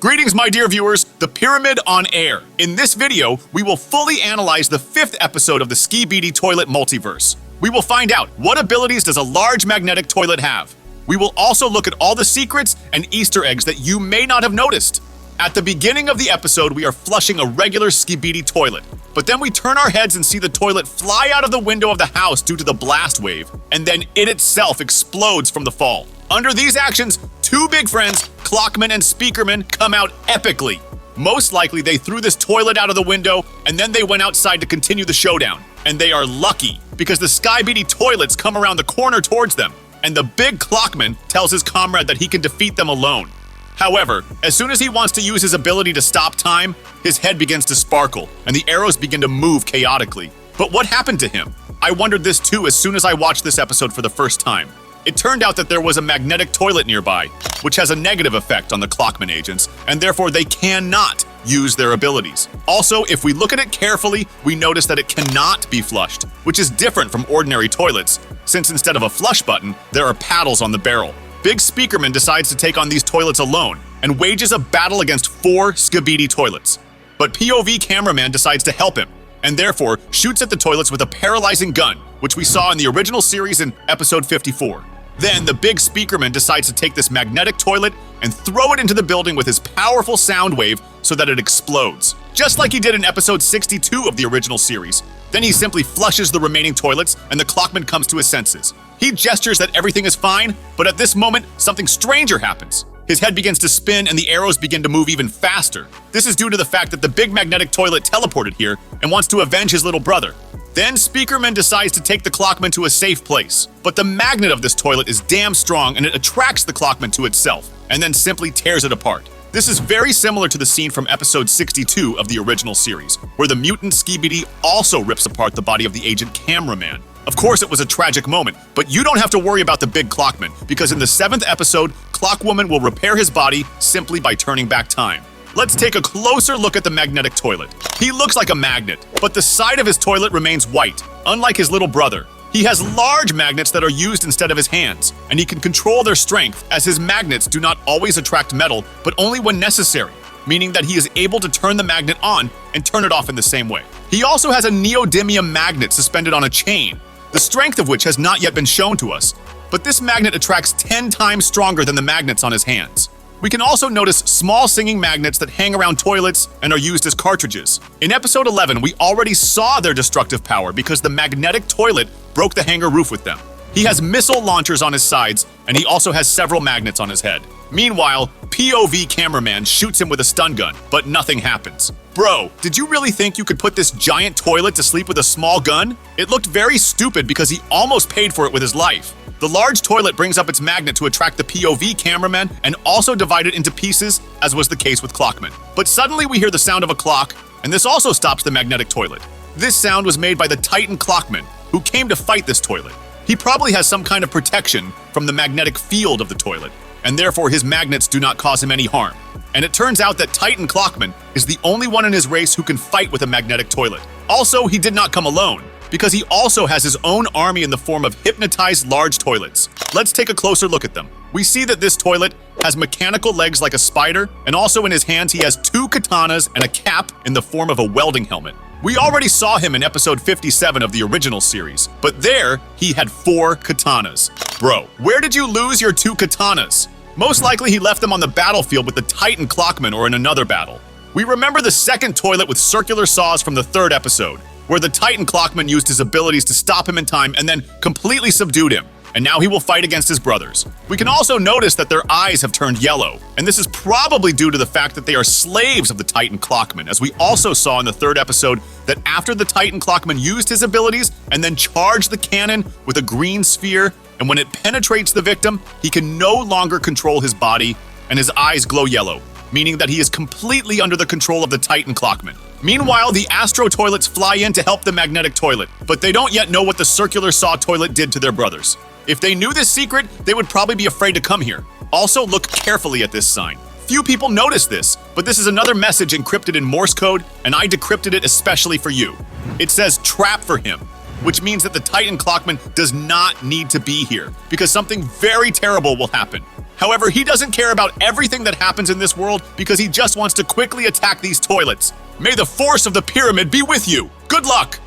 Greetings, my dear viewers, the Pyramid on Air. In this video, we will fully analyze the 5th episode of the SKIBIDI toilet multiverse. We will find out what abilities does a large magnetic toilet have. We will also look at all the secrets and Easter eggs that you may not have noticed. At the beginning of the episode, we are flushing a regular SKIBIDI toilet, but then we turn our heads and see the toilet fly out of the window of the house due to the blast wave, and then it itself explodes from the fall. Under these actions, two big friends, Clockman and Speakerman, come out epically. Most likely they threw this toilet out of the window and then they went outside to continue the showdown. And they are lucky because the SKIBIDI toilets come around the corner towards them, and the big Clockman tells his comrade that he can defeat them alone. However, as soon as he wants to use his ability to stop time, his head begins to sparkle and the arrows begin to move chaotically. But what happened to him? I wondered this too as soon as I watched this episode for the first time. It turned out that there was a magnetic toilet nearby, which has a negative effect on the Clockman agents, and therefore they cannot use their abilities. Also, if we look at it carefully, we notice that it cannot be flushed, which is different from ordinary toilets, since instead of a flush button, there are paddles on the barrel. Big Speakerman decides to take on these toilets alone and wages a battle against 4 SKIBIDI toilets. But POV cameraman decides to help him, and therefore shoots at the toilets with a paralyzing gun, which we saw in the original series in episode 54. Then the big Speakerman decides to take this magnetic toilet and throw it into the building with his powerful sound wave so that it explodes, just like he did in episode 62 of the original series. Then he simply flushes the remaining toilets and the Clockman comes to his senses. He gestures that everything is fine, but at this moment, something stranger happens. His head begins to spin and the arrows begin to move even faster. This is due to the fact that the big magnetic toilet teleported here and wants to avenge his little brother. Then Speakerman decides to take the Clockman to a safe place, but the magnet of this toilet is damn strong and it attracts the Clockman to itself, and then simply tears it apart. This is very similar to the scene from episode 62 of the original series, where the mutant SKIBIDI also rips apart the body of the agent cameraman. Of course, it was a tragic moment, but you don't have to worry about the big Clockman, because in the 7th episode, Clockwoman will repair his body simply by turning back time. Let's take a closer look at the magnetic toilet. He looks like a magnet, but the side of his toilet remains white, unlike his little brother. He has large magnets that are used instead of his hands, and he can control their strength as his magnets do not always attract metal, but only when necessary, meaning that he is able to turn the magnet on and turn it off in the same way. He also has a neodymium magnet suspended on a chain, the strength of which has not yet been shown to us, but this magnet attracts 10 times stronger than the magnets on his hands. We can also notice small singing magnets that hang around toilets and are used as cartridges. In episode 11, we already saw their destructive power because the magnetic toilet broke the hangar roof with them. He has missile launchers on his sides, and he also has several magnets on his head. Meanwhile, POV cameraman shoots him with a stun gun, but nothing happens. Bro, did you really think you could put this giant toilet to sleep with a small gun? It looked very stupid because he almost paid for it with his life. The large toilet brings up its magnet to attract the POV cameraman and also divide it into pieces, as was the case with Clockman. But suddenly we hear the sound of a clock, and this also stops the magnetic toilet. This sound was made by the Titan Clockman, who came to fight this toilet. He probably has some kind of protection from the magnetic field of the toilet, and therefore his magnets do not cause him any harm. And it turns out that Titan Clockman is the only one in his race who can fight with a magnetic toilet. Also, he did not come alone, because he also has his own army in the form of hypnotized large toilets. Let's take a closer look at them. We see that this toilet has mechanical legs like a spider, and also in his hands he has 2 katanas and a cap in the form of a welding helmet. We already saw him in episode 57 of the original series, but there he had 4 katanas. Bro, where did you lose your 2 katanas? Most likely he left them on the battlefield with the Titan Clockman or in another battle. We remember the second toilet with circular saws from the 3rd episode, where the Titan Clockman used his abilities to stop him in time and then completely subdued him, and now he will fight against his brothers. We can also notice that their eyes have turned yellow, and this is probably due to the fact that they are slaves of the Titan Clockman, as we also saw in the 3rd episode that after the Titan Clockman used his abilities and then charged the cannon with a green sphere, and when it penetrates the victim, he can no longer control his body, and his eyes glow yellow, meaning that he is completely under the control of the Titan Clockman. Meanwhile, the Astro toilets fly in to help the magnetic toilet, but they don't yet know what the circular saw toilet did to their brothers. If they knew this secret, they would probably be afraid to come here. Also, look carefully at this sign. Few people notice this, but this is another message encrypted in Morse code, and I decrypted it especially for you. It says trap for him, which means that the Titan Clockman does not need to be here, because something very terrible will happen. However, he doesn't care about everything that happens in this world because he just wants to quickly attack these toilets. May the force of the pyramid be with you. Good luck!